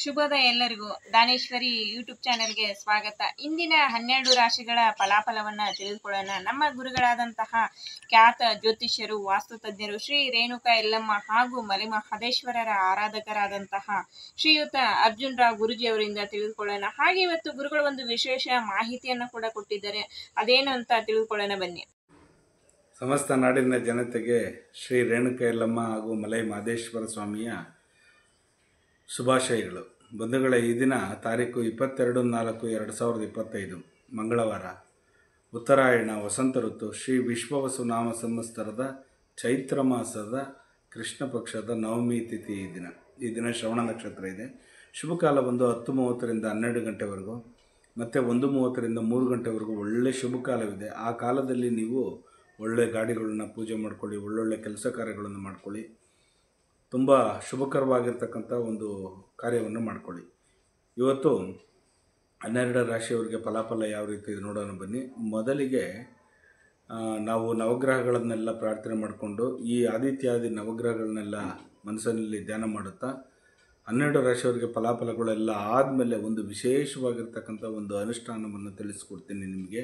ಶುಭೋದಯ ಎಲ್ಲರಿಗೂ. ದಾನೇಶ್ವರಿ ಯೂಟ್ಯೂಬ್ ಚಾನೆಲ್ಗೆ ಸ್ವಾಗತ. ಇಂದಿನ 12 ರಾಶಿಗಳ ಫಲಾಫಲವನ್ನ ತಿಳಿದುಕೊಳ್ಳೋಣ. ನಮ್ಮ ಗುರುಗಳಾದಂತಹ ಖ್ಯಾತ ಜ್ಯೋತಿಷ್ಯರು, ವಾಸ್ತುತಜ್ಞರು ಶ್ರೀ ರೇಣುಕಾ ಯಲ್ಲಮ್ಮ ಹಾಗೂ ಮಲೆಮಹದೇಶ್ವರರ ಆರಾಧಕರಾದಂತಹ ಶ್ರೀಯುತ ಅರ್ಜುನ್ ರಾವ್ ಗುರುಜಿ ಅವರಿಂದ ತಿಳಿದುಕೊಳ್ಳೋಣ. ಹಾಗೆ ಇವತ್ತು ಗುರುಗಳು ಒಂದು ವಿಶೇಷ ಮಾಹಿತಿಯನ್ನು ಕೂಡ ಕೊಟ್ಟಿದ್ದಾರೆ. ಅದೇನು ಅಂತ ತಿಳಿದುಕೊಳ್ಳೋಣ ಬನ್ನಿ. ಸಮಸ್ತ ನಾಡಿನ ಜನತೆಗೆ ಶ್ರೀ ರೇಣುಕಾ ಯಲ್ಲಮ್ಮ ಹಾಗೂ ಮಲೈ ಮಹದೇಶ್ವರ ಸ್ವಾಮಿಯ ಶುಭಾಶಯಗಳು. ಬಂಧುಗಳೇ, ಈ ದಿನ ತಾರೀಕು 22/4/2025 ಮಂಗಳವಾರ, ಉತ್ತರಾಯಣ, ವಸಂತ ಋತು, ಶ್ರೀ ವಿಶ್ವವಸು ನಾಮ ಸಂವತ್ಸರದ ಚೈತ್ರ ಮಾಸದ ಕೃಷ್ಣ ಪಕ್ಷದ ನವಮಿ ತಿಥಿ. ಈ ದಿನ ಶ್ರವಣ ನಕ್ಷತ್ರ ಇದೆ. ಶುಭ ಕಾಲ ಬಂದು 10:30ರಿಂದ 12 ಗಂಟೆವರೆಗೂ, ಮತ್ತು 1:30ರಿಂದ 3 ಗಂಟೆವರೆಗೂ ಒಳ್ಳೆ ಶುಭ ಕಾಲವಿದೆ. ಆ ಕಾಲದಲ್ಲಿ ನೀವು ಒಳ್ಳೆ ಗಾಡಿಗಳನ್ನ ಪೂಜೆ ಮಾಡ್ಕೊಳ್ಳಿ, ಒಳ್ಳೊಳ್ಳೆ ಕೆಲಸ ಕಾರ್ಯಗಳನ್ನು ಮಾಡ್ಕೊಳ್ಳಿ, ತುಂಬ ಶುಭಕರವಾಗಿರ್ತಕ್ಕಂಥ ಒಂದು ಕಾರ್ಯವನ್ನು ಮಾಡ್ಕೊಳ್ಳಿ. ಇವತ್ತು 12 ರಾಶಿಯವರಿಗೆ ಫಲಾಫಲ ಯಾವ ರೀತಿ ಇದೆ ನೋಡೋಣ ಬನ್ನಿ. ಮೊದಲಿಗೆ ನಾವು ನವಗ್ರಹಗಳನ್ನೆಲ್ಲ ಪ್ರಾರ್ಥನೆ ಮಾಡಿಕೊಂಡು ಈ ಆದಿತ್ಯಾದಿ ನವಗ್ರಹಗಳನ್ನೆಲ್ಲ ಮನಸ್ಸಿನಲ್ಲಿ ಧ್ಯಾನ ಮಾಡುತ್ತಾ 12 ರಾಶಿಯವರಿಗೆ ಫಲಾಫಲಗಳೆಲ್ಲ ಆದಮೇಲೆ ಒಂದು ವಿಶೇಷವಾಗಿರ್ತಕ್ಕಂಥ ಒಂದು ಅನುಷ್ಠಾನವನ್ನು ತಿಳಿಸ್ಕೊಡ್ತೀನಿ ನಿಮಗೆ.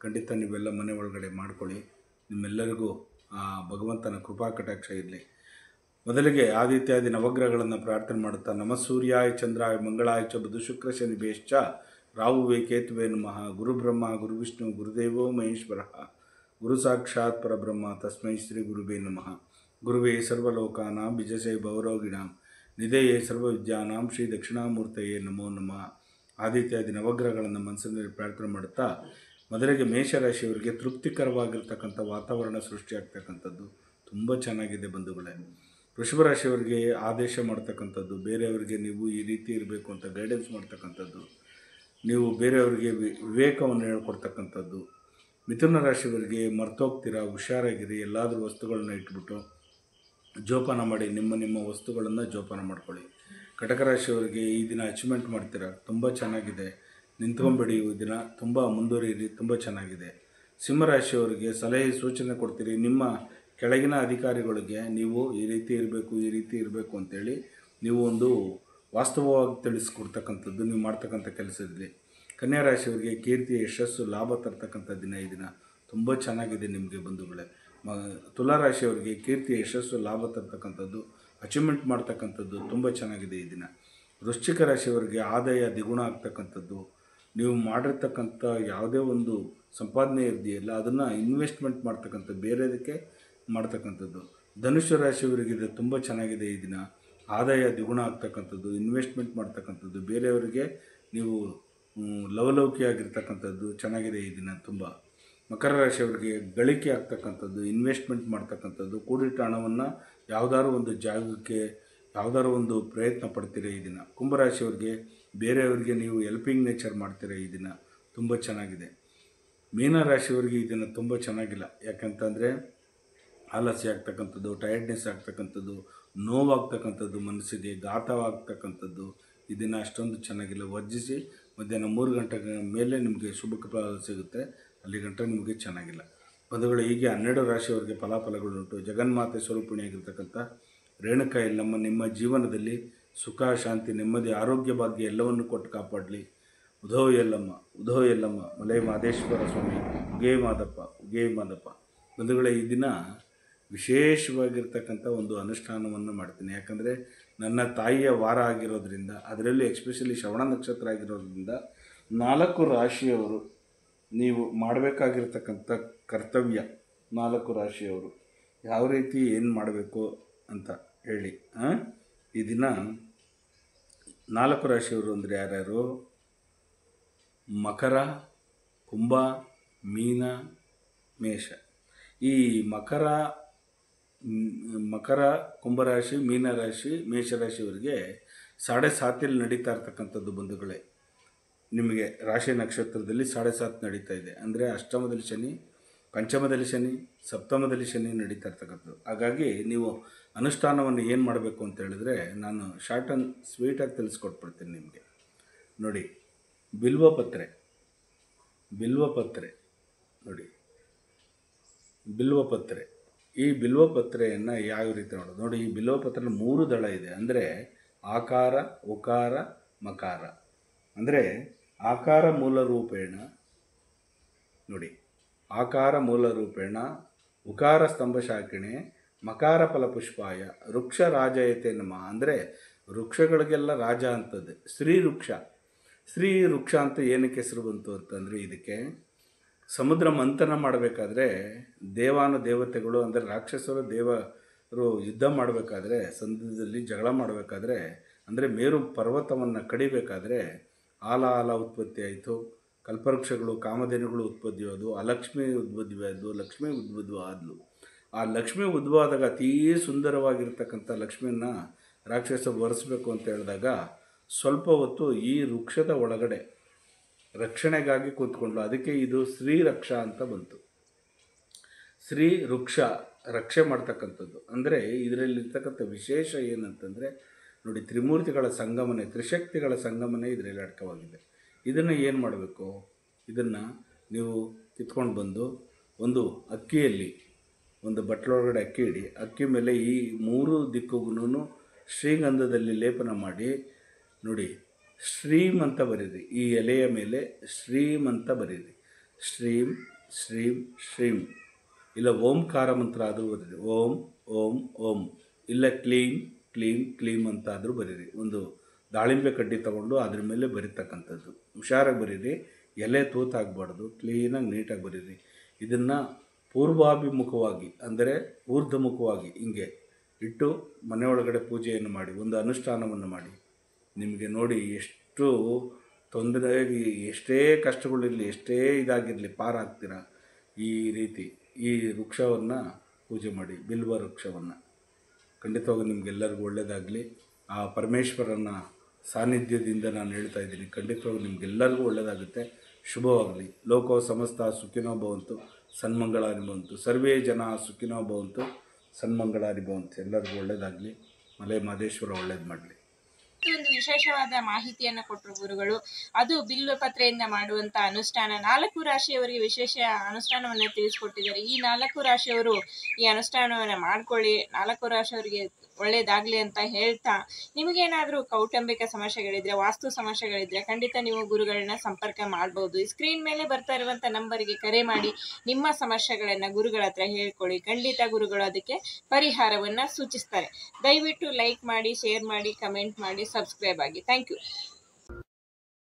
ಖಂಡಿತ ನೀವೆಲ್ಲ ಮನೆ ಒಳಗಡೆ ಮಾಡ್ಕೊಳ್ಳಿ. ನಿಮ್ಮೆಲ್ಲರಿಗೂ ಭಗವಂತನ ಕೃಪಾ ಕಟಾಕ್ಷ ಇರಲಿ. ಮೊದಲಿಗೆ ಆದಿತ್ಯಾದಿ ನವಗ್ರಹಗಳನ್ನು ಪ್ರಾರ್ಥನೆ ಮಾಡುತ್ತಾ, ನಮ ಸೂರ್ಯಾಯ ಚಂದ್ರಾಯ ಮಂಗಳಾಯ ಚ ಬುಧ ಶುಕ್ರ ಶನಿ ಬೇಶ್ಚ ರಾಹುವೇ ಕೇತುವೆ ನಮಃ. ಗುರು ಬ್ರಹ್ಮ ಗುರು ವಿಷ್ಣು ಗುರುದೇವೋ ಮಹೇಶ್ವರ ಗುರು ಸಾಕ್ಷಾತ್ ಪರಬ್ರಹ್ಮ ತಸ್ಮೈ ಶ್ರೀ ಗುರುವೇ ನಮಃ. ಗುರುವೇ ಸರ್ವಲೋಕಾನಾಂ ಬಿಜಸೇ ಭವರೋಗಿಣಾಂ ನಿಧೇಯೇ ಸರ್ವವಿದ್ಯಾನಾಂ ಶ್ರೀ ದಕ್ಷಿಣಾಮೂರ್ತಯೇ ನಮೋ ನಮಃ. ಆದಿತ್ಯಾದಿ ನವಗ್ರಹಗಳನ್ನು ಮನಸ್ಸಿನಲ್ಲಿ ಪ್ರಾರ್ಥನೆ ಮಾಡುತ್ತಾ, ಮೊದಲಿಗೆ ಮೇಷರಾಶಿಯವರಿಗೆ ತೃಪ್ತಿಕರವಾಗಿರ್ತಕ್ಕಂಥ ವಾತಾವರಣ ಸೃಷ್ಟಿಯಾಗ್ತಕ್ಕಂಥದ್ದು ತುಂಬ ಚೆನ್ನಾಗಿದೆ ಬಂಧುಗಳೇ. ವೃಷಭ ರಾಶಿಯವರಿಗೆ ಆದೇಶ ಮಾಡ್ತಕ್ಕಂಥದ್ದು, ಬೇರೆಯವರಿಗೆ ನೀವು ಈ ರೀತಿ ಇರಬೇಕು ಅಂತ ಗೈಡೆನ್ಸ್ ಮಾಡ್ತಕ್ಕಂಥದ್ದು, ನೀವು ಬೇರೆಯವರಿಗೆ ವಿವೇಕವನ್ನು ಹೇಳ್ಕೊಡ್ತಕ್ಕಂಥದ್ದು. ಮಿಥುನ ರಾಶಿಯವರಿಗೆ ಮರ್ತೋಗ್ತೀರಾ, ಹುಷಾರಾಗಿರಿ. ಎಲ್ಲಾದರೂ ವಸ್ತುಗಳನ್ನ ಇಟ್ಬಿಟ್ಟು ಜೋಪಾನ ಮಾಡಿ, ನಿಮ್ಮ ವಸ್ತುಗಳನ್ನು ಜೋಪಾನ ಮಾಡ್ಕೊಳ್ಳಿ. ಕಟಕ ರಾಶಿಯವರಿಗೆ ಈ ದಿನ ಅಚೀವ್ಮೆಂಟ್ ಮಾಡ್ತೀರಾ, ತುಂಬ ಚೆನ್ನಾಗಿದೆ. ನಿಂತ್ಕೊಂಬೇಡಿ, ಈ ದಿನ ತುಂಬ ಮುಂದುವರಿಯಿರಿ, ತುಂಬ ಚೆನ್ನಾಗಿದೆ. ಸಿಂಹರಾಶಿಯವರಿಗೆ ಸಲಹೆ ಸೂಚನೆ ಕೊಡ್ತೀರಿ. ನಿಮ್ಮ ಕೆಳಗಿನ ಅಧಿಕಾರಿಗಳಿಗೆ ನೀವು ಈ ರೀತಿ ಇರಬೇಕು ಅಂತೇಳಿ ನೀವು ಒಂದು ವಾಸ್ತವವಾಗಿ ತಿಳಿಸ್ಕೊಡ್ತಕ್ಕಂಥದ್ದು ನೀವು ಮಾಡ್ತಕ್ಕಂಥ ಕೆಲಸದಲ್ಲಿ. ಕನ್ಯಾ ರಾಶಿಯವರಿಗೆ ಕೀರ್ತಿ, ಯಶಸ್ಸು, ಲಾಭ ತರ್ತಕ್ಕಂಥ ದಿನ. ಈ ದಿನ ತುಂಬ ಚೆನ್ನಾಗಿದೆ ನಿಮಗೆ ಬಂಧುಗಳೇ. ತುಲಾರಾಶಿಯವರಿಗೆ ಕೀರ್ತಿ, ಯಶಸ್ಸು, ಲಾಭ ತರ್ತಕ್ಕಂಥದ್ದು, ಅಚೀವ್ಮೆಂಟ್ ಮಾಡ್ತಕ್ಕಂಥದ್ದು ತುಂಬ ಚೆನ್ನಾಗಿದೆ ಈ ದಿನ. ವೃಶ್ಚಿಕ ರಾಶಿಯವರಿಗೆ ಆದಾಯ ದ್ವಿಗುಣ ಆಗ್ತಕ್ಕಂಥದ್ದು, ನೀವು ಮಾಡಿರ್ತಕ್ಕಂಥ ಯಾವುದೇ ಒಂದು ಸಂಪಾದನೆ ಇದೆಯಲ್ಲ ಅದನ್ನು ಇನ್ವೆಸ್ಟ್ಮೆಂಟ್ ಮಾಡ್ತಕ್ಕಂಥದ್ದು, ಬೇರೆದಕ್ಕೆ ಮಾಡ್ತಕ್ಕಂಥದ್ದು. ಧನುಷ್ಯ ರಾಶಿಯವರಿಗೆ ಇದು ತುಂಬ ಚೆನ್ನಾಗಿದೆ ಈ ದಿನ. ಆದಾಯ ದ್ವಿಗುಣ ಆಗ್ತಕ್ಕಂಥದ್ದು, ಇನ್ವೆಸ್ಟ್ಮೆಂಟ್ ಮಾಡ್ತಕ್ಕಂಥದ್ದು, ಬೇರೆಯವರಿಗೆ ನೀವು ಲವಲೌಕಿಯಾಗಿರ್ತಕ್ಕಂಥದ್ದು ಚೆನ್ನಾಗಿದೆ ಈ ದಿನ ತುಂಬ. ಮಕರ ರಾಶಿಯವರಿಗೆ ಗಳಿಕೆ ಆಗ್ತಕ್ಕಂಥದ್ದು, ಇನ್ವೆಸ್ಟ್ಮೆಂಟ್ ಮಾಡ್ತಕ್ಕಂಥದ್ದು, ಕೂಡಿಟ್ಟ ಹಣವನ್ನು ಯಾವುದಾದ್ರು ಒಂದು ಜಾಗಕ್ಕೆ ಯಾವುದಾದ್ರು ಒಂದು ಪ್ರಯತ್ನ ಪಡ್ತೀರಾ ಈ ದಿನ. ಕುಂಭರಾಶಿಯವರಿಗೆ ಬೇರೆಯವರಿಗೆ ನೀವು ಹೆಲ್ಪಿಂಗ್ ನೇಚರ್ ಮಾಡ್ತೀರಾ ಈ ದಿನ, ತುಂಬ ಚೆನ್ನಾಗಿದೆ. ಮೀನರಾಶಿಯವರಿಗೆ ಈ ದಿನ ತುಂಬ ಚೆನ್ನಾಗಿಲ್ಲ. ಯಾಕಂತಂದರೆ ಆಲಸ್ಯ ಆಗ್ತಕ್ಕಂಥದ್ದು, ಟಯರ್ಡ್ನೆಸ್ ಆಗ್ತಕ್ಕಂಥದ್ದು, ನೋವಾಗ್ತಕ್ಕಂಥದ್ದು, ಮನಸ್ಸಿಗೆ ಘಾತವಾಗ್ತಕ್ಕಂಥದ್ದು ಈ ದಿನ ಅಷ್ಟೊಂದು ಚೆನ್ನಾಗಿಲ್ಲ. ವರ್ಜಿಸಿ. ಮಧ್ಯಾಹ್ನ 3 ಗಂಟೆಗಳ ಮೇಲೆ ನಿಮಗೆ ಶುಭ ಫಲ ಸಿಗುತ್ತೆ, ಅಲ್ಲಿ ಗಂಟೆ ನಿಮಗೆ ಚೆನ್ನಾಗಿಲ್ಲ. ಬಂಧುಗಳು, ಹೀಗೆ 12 ರಾಶಿಯವರಿಗೆ ಫಲಾಫಲಗಳುಂಟು. ಜಗನ್ಮಾತೆ ಸ್ವರೂಪಿಣಿಯಾಗಿರ್ತಕ್ಕಂಥ ರೇಣುಕಾ ಯಲ್ಲಮ್ಮ ನಿಮ್ಮ ಜೀವನದಲ್ಲಿ ಸುಖ, ಶಾಂತಿ, ನೆಮ್ಮದಿ, ಆರೋಗ್ಯ, ಭಾಗ್ಯ ಎಲ್ಲವನ್ನು ಕೊಟ್ಟು ಕಾಪಾಡಲಿ. ಉಧೋ ಯಲ್ಲಮ್ಮ ಮಲೈ ಮಹದೇಶ್ವರ ಸ್ವಾಮಿ ಉಗೇ ಮಾದಪ್ಪ. ಬಂಧುಗಳೇ, ಈ ದಿನ ವಿಶೇಷವಾಗಿರ್ತಕ್ಕಂಥ ಒಂದು ಅನುಷ್ಠಾನವನ್ನು ಮಾಡ್ತೀನಿ. ಯಾಕಂದರೆ ನನ್ನ ತಾಯಿಯ ವಾರ ಆಗಿರೋದ್ರಿಂದ, ಅದರಲ್ಲಿ ಎಕ್ಸ್ಪೆಷಲಿ ಶ್ರವಣ ನಕ್ಷತ್ರ ಆಗಿರೋದ್ರಿಂದ 4 ರಾಶಿಯವರು ನೀವು ಮಾಡಬೇಕಾಗಿರ್ತಕ್ಕಂಥ ಕರ್ತವ್ಯ, 4 ರಾಶಿಯವರು ಯಾವ ರೀತಿ ಏನು ಮಾಡಬೇಕು ಅಂತ ಹೇಳಿ. ಈ ದಿನ 4 ರಾಶಿಯವರು ಅಂದರೆ ಯಾರ್ಯಾರು? ಮಕರ, ಕುಂಭ, ಮೀನ, ಮೇಷ. ಈ ಮಕರ, ಕುಂಭರಾಶಿ, ಮೀನರಾಶಿ, ಮೇಷರಾಶಿಯವರಿಗೆ 7.5 ನಡೀತಾ ಇರ್ತಕ್ಕಂಥದ್ದು ಬಂಧುಗಳೇ. ನಿಮಗೆ ರಾಶಿ ನಕ್ಷತ್ರದಲ್ಲಿ 7.5 ನಡೀತಾ ಇದೆ. ಅಂದರೆ ಅಷ್ಟಮದಲ್ಲಿ ಶನಿ, ಪಂಚಮದಲ್ಲಿ ಶನಿ, ಸಪ್ತಮದಲ್ಲಿ ಶನಿ ನಡೀತಾ ಇರ್ತಕ್ಕಂಥದ್ದು. ಹಾಗಾಗಿ ನೀವು ಅನುಷ್ಠಾನವನ್ನು ಏನು ಮಾಡಬೇಕು ಅಂತ ಹೇಳಿದ್ರೆ, ನಾನು ಶಾರ್ಟ್ ಆ್ಯಂಡ್ ಸ್ವೀಟಾಗಿ ತಿಳಿಸ್ಕೊಟ್ಬಿಡ್ತೀನಿ ನಿಮಗೆ. ನೋಡಿ, ಬಿಲ್ವಪತ್ರೆ ನೋಡಿ, ಬಿಲ್ವಪತ್ರೆ. ಈ ಬಿಲ್ವಪತ್ರೆಯನ್ನು ಯಾವ ರೀತಿ ನೋಡೋದು ನೋಡಿ. ಈ ಬಿಲ್ವಪತ್ರೆಯಲ್ಲಿ 3 ದಳ ಇದೆ. ಅಂದರೆ ಆಕಾರ, ಉಕಾರ, ಮಕಾರ. ಅಂದರೆ ಆಕಾರ ಮೂಲ ರೂಪೇಣ ನೋಡಿ, ಆಕಾರ ಮೂಲ ರೂಪೇಣ ಉಕಾರ ಸ್ತಂಭ ಶಾಕಿಣೆ ಮಕಾರ ಫಲಪುಷ್ಪಾಯ ವೃಕ್ಷ ರಾಜಯತೆ ನಮಃ. ಅಂದರೆ ವೃಕ್ಷಗಳಿಗೆಲ್ಲ ರಾಜ ಅಂತದ್ದು ಶ್ರೀ ವೃಕ್ಷ. ಶ್ರೀ ವೃಕ್ಷ ಅಂತ ಏನಕ್ಕೆ ಹೆಸರು ಬಂತು ಅಂತಂದರೆ, ಇದಕ್ಕೆ ಸಮುದ್ರ ಮಂಥನ ಮಾಡಬೇಕಾದ್ರೆ ದೇವಾನುದೇವತೆಗಳು ಅಂದರೆ ರಾಕ್ಷಸರು ದೇವರು ಯುದ್ಧ ಮಾಡಬೇಕಾದ್ರೆ, ಸಮುದ್ರದಲ್ಲಿ ಜಗಳ ಮಾಡಬೇಕಾದ್ರೆ, ಅಂದರೆ ಮೇರು ಪರ್ವತವನ್ನು ಕಡಿಬೇಕಾದ್ರೆ ಆಲ ಉತ್ಪತ್ತಿ ಆಯಿತು. ಕಲ್ಪವೃಕ್ಷಗಳು ಕಾಮಧೇನುಗಳು ಉತ್ಪತ್ತಿ ಆದವು. ಅಲಕ್ಷ್ಮಿ ಉದ್ಭವ ಆದವು. ಲಕ್ಷ್ಮಿ ಉದ್ಭವ ಆದಳು. ಆ ಲಕ್ಷ್ಮಿ ಉದ್ಭವ ಆದಾಗ ಅತೀ ಸುಂದರವಾಗಿರ್ತಕ್ಕಂಥ ಲಕ್ಷ್ಮಿಯನ್ನು ರಾಕ್ಷಸ ಒರೆಸಬೇಕು ಅಂತ ಹೇಳಿದಾಗ ಸ್ವಲ್ಪ ಹೊತ್ತು ಈ ವೃಕ್ಷದ ಒಳಗಡೆ ರಕ್ಷಣೆಗಾಗಿ ಕೂತ್ಕೊಂಡ್ಲು. ಅದಕ್ಕೆ ಇದು ಶ್ರೀ ರಕ್ಷಾ ಅಂತ ಬಂತು. ಶ್ರೀ ವೃಕ್ಷ ರಕ್ಷೆ ಮಾಡ್ತಕ್ಕಂಥದ್ದು. ಅಂದರೆ ಇದರಲ್ಲಿರ್ತಕ್ಕಂಥ ವಿಶೇಷ ಏನಂತಂದರೆ ನೋಡಿ, ತ್ರಿಮೂರ್ತಿಗಳ ಸಂಗಮನೆ, ತ್ರಿಶಕ್ತಿಗಳ ಸಂಗಮನೆ ಇದರಲ್ಲಿ ಅಡಕವಾಗಿದೆ. ಇದನ್ನು ಏನು ಮಾಡಬೇಕು, ಇದನ್ನು ನೀವು ಕಿತ್ಕೊಂಡು ಬಂದು ಒಂದು ಅಕ್ಕಿಯಲ್ಲಿ ಒಂದು ಬಟ್ಲೊಳಗಡೆ ಅಕ್ಕಿ ಇಡಿ. ಅಕ್ಕಿ ಮೇಲೆ ಈ 3 ದಿಕ್ಕುಗೂ ಶ್ರೀಗಂಧದಲ್ಲಿ ಲೇಪನ ಮಾಡಿ ನೋಡಿ, ಶ್ರೀಮ್ ಅಂತ ಬರೀರಿ. ಈ ಎಲೆಯ ಮೇಲೆ ಶ್ರೀಮ್ ಅಂತ ಬರೀರಿ. ಶ್ರೀಂ ಶ್ರೀಂ ಶ್ರೀಂ. ಇಲ್ಲ ಓಂಕಾರ ಮಂತ್ರ ಆದರೂ ಬರೀರಿ. ಓಂ ಓಂ ಓಂ. ಇಲ್ಲ ಕ್ಲೀಂ ಕ್ಲೀಂ ಕ್ಲೀಂ ಅಂತ ಆದರೂ ಬರೀರಿ. ಒಂದು ದಾಳಿಂಬೆ ಕಡ್ಡಿ ತಗೊಂಡು ಅದ್ರ ಮೇಲೆ ಬರೀತಕ್ಕಂಥದ್ದು. ಹುಷಾರಾಗಿ ಬರೀರಿ, ಎಲೆ ತೂತಾಗಬಾರ್ದು, ಕ್ಲೀನಾಗಿ ನೀಟಾಗಿ ಬರೀರಿ. ಇದನ್ನು ಪೂರ್ವಾಭಿಮುಖವಾಗಿ ಅಂದರೆ ಊರ್ಧ್ವಮುಖವಾಗಿ ಹಿಂಗೆ ಇಟ್ಟು ಮನೆಯೊಳಗಡೆ ಪೂಜೆಯನ್ನು ಮಾಡಿ ಒಂದು ಅನುಷ್ಠಾನವನ್ನು ಮಾಡಿ. ನಿಮಗೆ ನೋಡಿ ಎಷ್ಟು ತೊಂದರೆಯಾಗಿ, ಎಷ್ಟೇ ಕಷ್ಟಗಳಿರಲಿ, ಎಷ್ಟೇ ಇದಾಗಿರಲಿ ಪಾರಾಗ್ತೀರ. ಈ ರೀತಿ ಈ ವೃಕ್ಷವನ್ನು ಪೂಜೆ ಮಾಡಿ, ಬಿಲ್ವ ವೃಕ್ಷವನ್ನು. ಖಂಡಿತವಾಗಿ ನಿಮಗೆಲ್ಲರಿಗೂ ಒಳ್ಳೆಯದಾಗಲಿ. ಆ ಪರಮೇಶ್ವರನ ಸಾನ್ನಿಧ್ಯದಿಂದ ನಾನು ಹೇಳ್ತಾ ಇದ್ದೀನಿ, ಖಂಡಿತವಾಗಿ ನಿಮಗೆಲ್ಲರಿಗೂ ಒಳ್ಳೆಯದಾಗುತ್ತೆ. ಶುಭವಾಗಲಿ. ಲೋಕೋ ಸಮಸ್ತ ಸುಖಿನೋ ಭವಂತು, ಸನ್ಮಂಗಳಾನಿ ಭವಂತು. ಸರ್ವೇ ಜನ ಸುಖಿನೋ ಭವಂತು, ಸನ್ಮಂಗಳಾನಿ ಭವಂತು. ಎಲ್ಲರಿಗೂ ಒಳ್ಳೆಯದಾಗಲಿ. ಮಲೆ ಮಹದೇಶ್ವರ ಒಳ್ಳೇದು ಮಾಡಲಿ. ಒಂದು ವಿಶೇಷವಾದ ಮಾಹಿತಿಯನ್ನು ಕೊಟ್ಟರು ಗುರುಗಳು. ಅದು ಬಿಲ್ವ ಪತ್ರೆಯಿಂದ ಮಾಡುವಂತ ಅನುಷ್ಠಾನ. 4 ರಾಶಿಯವರಿಗೆ ವಿಶೇಷ ಅನುಷ್ಠಾನವನ್ನು ತಿಳಿಸ್ಕೊಟ್ಟಿದ್ದಾರೆ. ಈ 4 ರಾಶಿಯವರು ಈ ಅನುಷ್ಠಾನವನ್ನು ಮಾಡ್ಕೊಳ್ಳಿ, 4 ರಾಶಿಯವರಿಗೆ ಒಳ್ಳೇದಾಗ್ಲಿ ಅಂತ ಹೇಳ್ತಾ, ನಿಮಗೇನಾದರೂ ಕೌಟುಂಬಿಕ ಸಮಸ್ಯೆಗಳಿದ್ರೆ, ವಾಸ್ತು ಸಮಸ್ಯೆಗಳಿದ್ರೆ ಖಂಡಿತ ನೀವು ಗುರುಗಳನ್ನ ಸಂಪರ್ಕ ಮಾಡ್ಬೋದು. ಈ ಸ್ಕ್ರೀನ್ ಮೇಲೆ ಬರ್ತಾ ಇರುವಂತ ನಂಬರ್ಗೆ ಕರೆ ಮಾಡಿ ನಿಮ್ಮ ಸಮಸ್ಯೆಗಳನ್ನ ಗುರುಗಳ ಹತ್ರ ಹೇಳ್ಕೊಳ್ಳಿ. ಖಂಡಿತ ಗುರುಗಳು ಅದಕ್ಕೆ ಪರಿಹಾರವನ್ನ ಸೂಚಿಸ್ತಾರೆ. ದಯವಿಟ್ಟು ಲೈಕ್ ಮಾಡಿ, ಶೇರ್ ಮಾಡಿ, ಕಮೆಂಟ್ ಮಾಡಿ, ಸಬ್ಸ್ಕ್ರೈಬ್ ಆಗಿ. Thank you.